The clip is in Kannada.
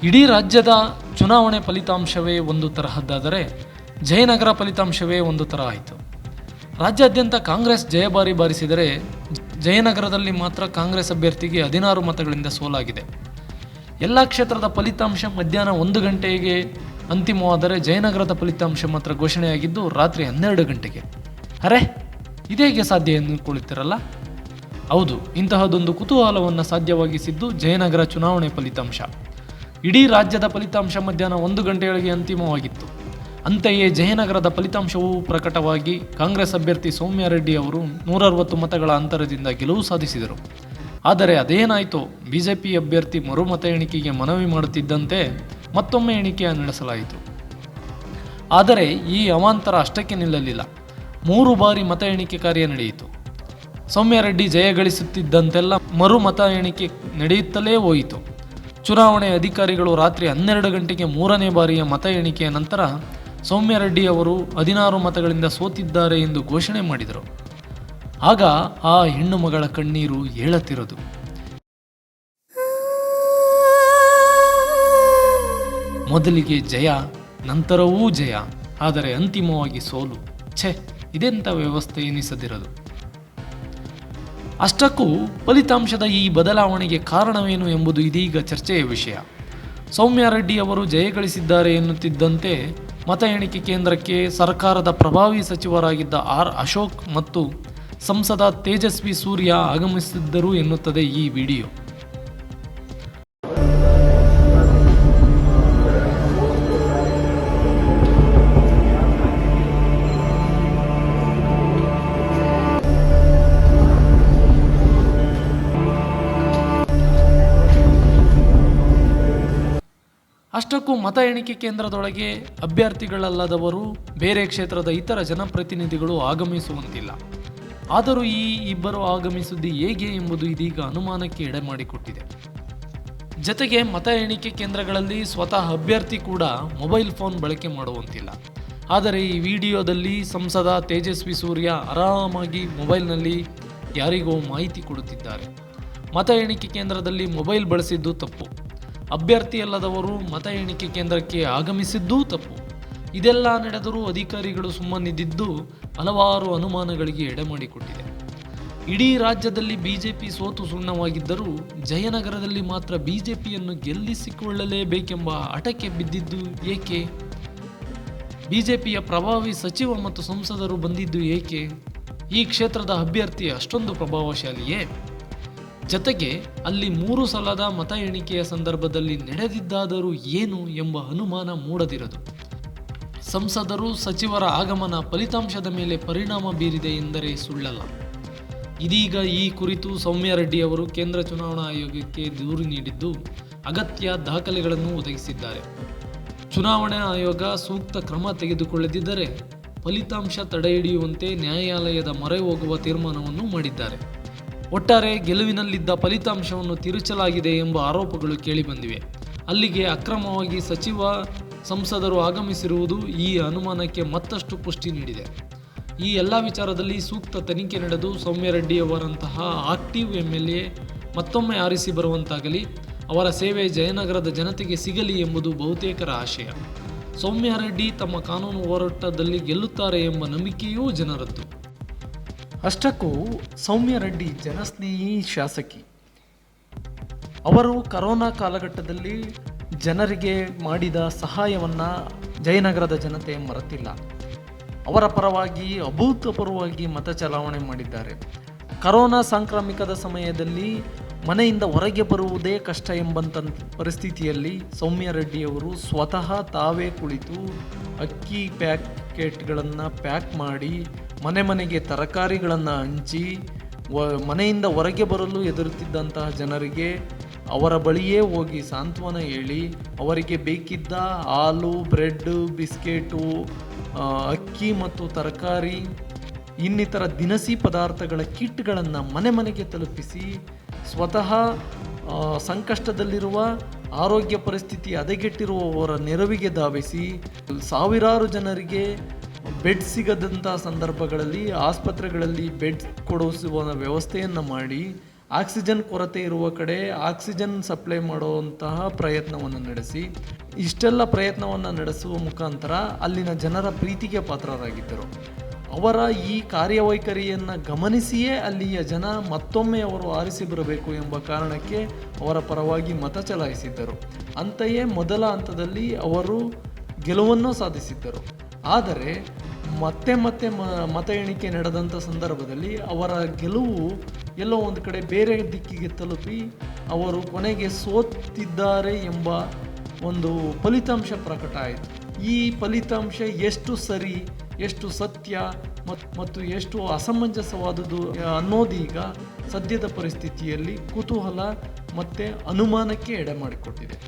ಇಡೀ ರಾಜ್ಯದ ಚುನಾವಣೆ ಫಲಿತಾಂಶವೇ ಒಂದು ತರಹದ್ದಾದರೆ ಜಯನಗರ ಫಲಿತಾಂಶವೇ ಒಂದು ಥರ ಆಯಿತು. ರಾಜ್ಯಾದ್ಯಂತ ಕಾಂಗ್ರೆಸ್ ಜಯಭಾರಿ ಬಾರಿಸಿದರೆ ಜಯನಗರದಲ್ಲಿ ಮಾತ್ರ ಕಾಂಗ್ರೆಸ್ ಅಭ್ಯರ್ಥಿಗೆ 16 ಮತಗಳಿಂದ ಸೋಲಾಗಿದೆ. ಎಲ್ಲ ಕ್ಷೇತ್ರದ ಫಲಿತಾಂಶ ಮಧ್ಯಾಹ್ನ 1 ಗಂಟೆಗೆ ಅಂತಿಮವಾದರೆ ಜಯನಗರದ ಫಲಿತಾಂಶ ಮಾತ್ರ ಘೋಷಣೆಯಾಗಿದ್ದು ರಾತ್ರಿ 12 ಗಂಟೆಗೆ. ಅರೆ, ಇದೇಗೆ ಸಾಧ್ಯ ಎಂದುಕೊಳ್ಳುತ್ತೀರಲ್ಲ? ಹೌದು, ಇಂತಹದೊಂದು ಕುತೂಹಲವನ್ನು ಸಾಧ್ಯವಾಗಿಸಿದ್ದು ಜಯನಗರ ಚುನಾವಣೆ ಫಲಿತಾಂಶ. ಇಡೀ ರಾಜ್ಯದ ಫಲಿತಾಂಶ ಮಧ್ಯಾಹ್ನ 1 ಗಂಟೆಯೊಳಗೆ ಅಂತಿಮವಾಗಿತ್ತು. ಅಂತೆಯೇ ಜಯನಗರದ ಫಲಿತಾಂಶವು ಪ್ರಕಟವಾಗಿ ಕಾಂಗ್ರೆಸ್ ಅಭ್ಯರ್ಥಿ ಸೌಮ್ಯ ರೆಡ್ಡಿ ಅವರು 160 ಮತಗಳ ಅಂತರದಿಂದ ಗೆಲುವು ಸಾಧಿಸಿದರು. ಆದರೆ ಅದೇನಾಯಿತೋ, ಬಿಜೆಪಿ ಅಭ್ಯರ್ಥಿ ಮತ ಎಣಿಕೆಗೆ ಮನವಿ ಮಾಡುತ್ತಿದ್ದಂತೆ ಮತ್ತೊಮ್ಮೆ ಎಣಿಕೆ ನಡೆಸಲಾಯಿತು. ಆದರೆ ಈ ಅವಾಂತರ ಅಷ್ಟಕ್ಕೆ ನಿಲ್ಲಲಿಲ್ಲ. 3 ಬಾರಿ ಮತ ಎಣಿಕೆ ಕಾರ್ಯ ನಡೆಯಿತು. ಸೌಮ್ಯ ರೆಡ್ಡಿ ಜಯಗಳಿಸುತ್ತಿದ್ದಂತೆಲ್ಲ ಮತ ಎಣಿಕೆ ನಡೆಯುತ್ತಲೇ ಹೋಯಿತು. ಚುನಾವಣೆ ಅಧಿಕಾರಿಗಳು ರಾತ್ರಿ 12 ಗಂಟೆಗೆ 3ನೇ ಬಾರಿಯ ಮತ ಎಣಿಕೆಯ ನಂತರ ಸೌಮ್ಯ ರೆಡ್ಡಿ ಅವರು 16 ಮತಗಳಿಂದ ಸೋತಿದ್ದಾರೆ ಎಂದು ಘೋಷಣೆ ಮಾಡಿದರು. ಆಗ ಆ ಹೆಣ್ಣು ಮಗಳ ಕಣ್ಣೀರು ಏಳುತ್ತಿರೋದು. ಮೊದಲಿಗೆ ಜಯ, ನಂತರವೂ ಜಯ, ಆದರೆ ಅಂತಿಮವಾಗಿ ಸೋಲು. ಛೆ, ಇದೆಂಥ ವ್ಯವಸ್ಥೆ ಎನಿಸದಿರದು. ಅಷ್ಟಕ್ಕೂ ಫಲಿತಾಂಶದ ಈ ಬದಲಾವಣೆಗೆ ಕಾರಣವೇನು ಎಂಬುದು ಇದೀಗ ಚರ್ಚೆಯ ವಿಷಯ. ಸೌಮ್ಯ ರೆಡ್ಡಿ ಅವರು ಜಯಗಳಿಸಿದ್ದಾರೆ ಎನ್ನುತ್ತಿದ್ದಂತೆ ಮತ ಎಣಿಕೆ ಕೇಂದ್ರಕ್ಕೆ ಸರ್ಕಾರದ ಪ್ರಭಾವಿ ಸಚಿವರಾಗಿದ್ದ ಆರ್ ಅಶೋಕ್ ಮತ್ತು ಸಂಸದ ತೇಜಸ್ವಿ ಸೂರ್ಯ ಆಗಮಿಸಿದ್ದರು ಎನ್ನುತ್ತದೆ ಈ ವಿಡಿಯೋ. ಅಷ್ಟಕ್ಕೂ ಮತ ಎಣಿಕೆ ಕೇಂದ್ರದೊಳಗೆ ಅಭ್ಯರ್ಥಿಗಳಲ್ಲದವರು ಬೇರೆ ಕ್ಷೇತ್ರದ ಇತರ ಜನಪ್ರತಿನಿಧಿಗಳು ಆಗಮಿಸುವಂತಿಲ್ಲ. ಆದರೂ ಈ ಇಬ್ಬರು ಆಗಮಿಸುವುದು ಹೇಗೆ ಎಂಬುದು ಇದೀಗ ಅನುಮಾನಕ್ಕೆ ಎಡೆ ಮಾಡಿಕೊಟ್ಟಿದೆ. ಜತೆಗೆ ಮತ ಎಣಿಕೆ ಕೇಂದ್ರಗಳಲ್ಲಿ ಸ್ವತಃ ಅಭ್ಯರ್ಥಿ ಕೂಡ ಮೊಬೈಲ್ ಫೋನ್ ಬಳಕೆ ಮಾಡುವಂತಿಲ್ಲ. ಆದರೆ ಈ ವಿಡಿಯೋದಲ್ಲಿ ಸಂಸದ ತೇಜಸ್ವಿ ಸೂರ್ಯ ಆರಾಮಾಗಿ ಮೊಬೈಲ್ನಲ್ಲಿ ಯಾರಿಗೋ ಮಾಹಿತಿ ಕೊಡುತ್ತಿದ್ದಾರೆ. ಮತ ಎಣಿಕೆ ಕೇಂದ್ರದಲ್ಲಿ ಮೊಬೈಲ್ ಬಳಸಿದ್ದು ತಪ್ಪು, ಅಭ್ಯರ್ಥಿಯಲ್ಲದವರು ಮತ ಎಣಿಕೆ ಕೇಂದ್ರಕ್ಕೆ ಆಗಮಿಸಿದ್ದೂ ತಪ್ಪು. ಇದೆಲ್ಲ ನಡೆದರೂ ಅಧಿಕಾರಿಗಳು ಸುಮ್ಮನಿದ್ದಿದ್ದು ಹಲವಾರು ಅನುಮಾನಗಳಿಗೆ ಎಡೆಮಾಡಿಕೊಟ್ಟಿದೆ. ಇಡೀ ರಾಜ್ಯದಲ್ಲಿ ಬಿಜೆಪಿ ಸೋತು ಸುಣ್ಣವಾಗಿದ್ದರೂ ಜಯನಗರದಲ್ಲಿ ಮಾತ್ರ ಬಿಜೆಪಿಯನ್ನು ಗೆಲ್ಲಿಸಿಕೊಳ್ಳಲೇಬೇಕೆಂಬ ಹಠಕ್ಕೆ ಬಿದ್ದಿದ್ದು ಏಕೆ? ಬಿಜೆಪಿಯ ಪ್ರಭಾವಿ ಸಚಿವ ಮತ್ತು ಸಂಸದರು ಬಂದಿದ್ದು ಏಕೆ? ಈ ಕ್ಷೇತ್ರದ ಅಭ್ಯರ್ಥಿ ಅಷ್ಟೊಂದು ಪ್ರಭಾವಶಾಲಿಯೇ? ಜತೆಗೆ ಅಲ್ಲಿ 3 ಸಲದ ಮತ ಎಣಿಕೆಯ ಸಂದರ್ಭದಲ್ಲಿ ನಡೆದಿದ್ದಾದರೂ ಏನು ಎಂಬ ಅನುಮಾನ ಮೂಡದಿರದು. ಸಂಸದರು ಸಚಿವರ ಆಗಮನ ಫಲಿತಾಂಶದ ಮೇಲೆ ಪರಿಣಾಮ ಬೀರಿದೆ ಎಂದರೆ ಸುಳ್ಳಲ್ಲ. ಇದೀಗ ಈ ಕುರಿತು ಸೌಮ್ಯ ರೆಡ್ಡಿ ಅವರು ಕೇಂದ್ರ ಚುನಾವಣಾ ಆಯೋಗಕ್ಕೆ ದೂರು ನೀಡಿದ್ದು ಅಗತ್ಯ ದಾಖಲೆಗಳನ್ನು ಒದಗಿಸಿದ್ದಾರೆ. ಚುನಾವಣಾ ಆಯೋಗ ಸೂಕ್ತ ಕ್ರಮ ತೆಗೆದುಕೊಳ್ಳದಿದ್ದರೆ ಫಲಿತಾಂಶ ತಡೆಹಿಡಿಯುವಂತೆ ನ್ಯಾಯಾಲಯದ ಮೊರೆ ಹೋಗುವ ತೀರ್ಮಾನವನ್ನು ಮಾಡಿದ್ದಾರೆ. ಒಟ್ಟಾರೆ ಗೆಲುವಿನಲ್ಲಿದ್ದ ಫಲಿತಾಂಶವನ್ನು ತಿರುಚಲಾಗಿದೆ ಎಂಬ ಆರೋಪಗಳು ಕೇಳಿಬಂದಿವೆ. ಅಲ್ಲಿಗೆ ಅಕ್ರಮವಾಗಿ ಸಚಿವ ಸಂಸದರು ಆಗಮಿಸಿರುವುದು ಈ ಅನುಮಾನಕ್ಕೆ ಮತ್ತಷ್ಟು ಪುಷ್ಟಿ ನೀಡಿದೆ. ಈ ಎಲ್ಲ ವಿಚಾರದಲ್ಲಿ ಸೂಕ್ತ ತನಿಖೆ ನಡೆದು ಸೌಮ್ಯ ರೆಡ್ಡಿಯವರಂತಹ ಆಕ್ಟಿವ್ MLA ಮತ್ತೊಮ್ಮೆ ಆರಿಸಿ ಬರುವಂತಾಗಲಿ, ಅವರ ಸೇವೆ ಜಯನಗರದ ಜನತೆಗೆ ಸಿಗಲಿ ಎಂಬುದು ಬಹುತೇಕರ ಆಶಯ. ಸೌಮ್ಯ ರೆಡ್ಡಿ ತಮ್ಮ ಕಾನೂನು ಹೋರಾಟದಲ್ಲಿ ಗೆಲ್ಲುತ್ತಾರೆ ಎಂಬ ನಂಬಿಕೆಯೂ ಜನರದ್ದು. ಅಷ್ಟಕ್ಕೂ ಸೌಮ್ಯ ರೆಡ್ಡಿ ಜನಸ್ನೇಹಿ ಶಾಸಕಿ. ಅವರು ಕರೋನಾ ಕಾಲಘಟ್ಟದಲ್ಲಿ ಜನರಿಗೆ ಮಾಡಿದ ಸಹಾಯವನ್ನು ಜಯನಗರದ ಜನತೆ ಮರೆತಿಲ್ಲ. ಅವರ ಪರವಾಗಿ ಅಭೂತಪೂರ್ವವಾಗಿ ಮತ ಚಲಾವಣೆ ಮಾಡಿದ್ದಾರೆ. ಕರೋನಾ ಸಾಂಕ್ರಾಮಿಕದ ಸಮಯದಲ್ಲಿ ಮನೆಯಿಂದ ಹೊರಗೆ ಬರುವುದೇ ಕಷ್ಟ ಎಂಬಂಥ ಪರಿಸ್ಥಿತಿಯಲ್ಲಿ ಸೌಮ್ಯ ರೆಡ್ಡಿಯವರು ಸ್ವತಃ ತಾವೇ ಕುಳಿತು ಅಕ್ಕಿ ಪ್ಯಾಕೆಟ್ಗಳನ್ನು ಪ್ಯಾಕ್ ಮಾಡಿ ಮನೆಗೆ ತರಕಾರಿಗಳನ್ನು ಹಂಚಿ ಮನೆಯಿಂದ ಹೊರಗೆ ಬರಲು ಹೆದರುತ್ತಿದ್ದಂತಹ ಜನರಿಗೆ ಅವರ ಬಳಿಯೇ ಹೋಗಿ ಸಾಂತ್ವನ ಹೇಳಿ ಅವರಿಗೆ ಬೇಕಿದ್ದ ಹಾಲು, ಬ್ರೆಡ್, ಬಿಸ್ಕೆಟು, ಅಕ್ಕಿ ಮತ್ತು ತರಕಾರಿ ಇನ್ನಿತರ ದಿನಸಿ ಪದಾರ್ಥಗಳ ಕಿಟ್ಗಳನ್ನು ಮನೆಗೆ ತಲುಪಿಸಿ ಸ್ವತಃ ಸಂಕಷ್ಟದಲ್ಲಿರುವ ಆರೋಗ್ಯ ಪರಿಸ್ಥಿತಿ ಹದಗೆಟ್ಟಿರುವವರ ನೆರವಿಗೆ ಧಾವಿಸಿ ಸಾವಿರಾರು ಜನರಿಗೆ ಬೆಡ್ ಸಿಗದಂಥ ಸಂದರ್ಭಗಳಲ್ಲಿ ಆಸ್ಪತ್ರೆಗಳಲ್ಲಿ ಬೆಡ್ ಕೊಡಿಸುವ ವ್ಯವಸ್ಥೆಯನ್ನು ಮಾಡಿ ಆಕ್ಸಿಜನ್ ಕೊರತೆ ಇರುವ ಕಡೆ ಆಕ್ಸಿಜನ್ ಸಪ್ಲೈ ಮಾಡುವಂತಹ ಪ್ರಯತ್ನವನ್ನು ನಡೆಸಿ ಇಷ್ಟೆಲ್ಲ ಪ್ರಯತ್ನವನ್ನು ನಡೆಸುವ ಮುಖಾಂತರ ಅಲ್ಲಿನ ಜನರ ಪ್ರೀತಿಗೆ ಪಾತ್ರರಾಗಿದ್ದರು. ಅವರ ಈ ಕಾರ್ಯವೈಖರಿಯನ್ನು ಗಮನಿಸಿಯೇ ಅಲ್ಲಿಯ ಜನ ಮತ್ತೊಮ್ಮೆ ಅವರು ಆರಿಸಿ ಬರಬೇಕು ಎಂಬ ಕಾರಣಕ್ಕೆ ಅವರ ಪರವಾಗಿ ಮತ ಚಲಾಯಿಸಿದ್ದರು. ಅಂತೆಯೇ ಮೊದಲ ಹಂತದಲ್ಲಿ ಅವರು ಗೆಲುವನ್ನು ಸಾಧಿಸಿದ್ದರು. ಆದರೆ ಮತ್ತೆ ಮತ ಎಣಿಕೆ ನಡೆದಂಥ ಸಂದರ್ಭದಲ್ಲಿ ಅವರ ಗೆಲುವು ಎಲ್ಲೋ ಒಂದು ಕಡೆ ಬೇರೆ ದಿಕ್ಕಿಗೆ ತಲುಪಿ ಅವರು ಕೊನೆಗೆ ಸೋತಿದ್ದಾರೆ ಎಂಬ ಒಂದು ಫಲಿತಾಂಶ ಪ್ರಕಟ ಆಯಿತು. ಈ ಫಲಿತಾಂಶ ಎಷ್ಟು ಸರಿ, ಎಷ್ಟು ಸತ್ಯ ಮತ್ತು ಎಷ್ಟು ಅಸಮಂಜಸವಾದುದು ಅನ್ನೋದೀಗ ಸದ್ಯದ ಪರಿಸ್ಥಿತಿಯಲ್ಲಿ ಕುತೂಹಲ ಮತ್ತು ಅನುಮಾನಕ್ಕೆ ಎಡೆ ಮಾಡಿಕೊಟ್ಟಿದೆ.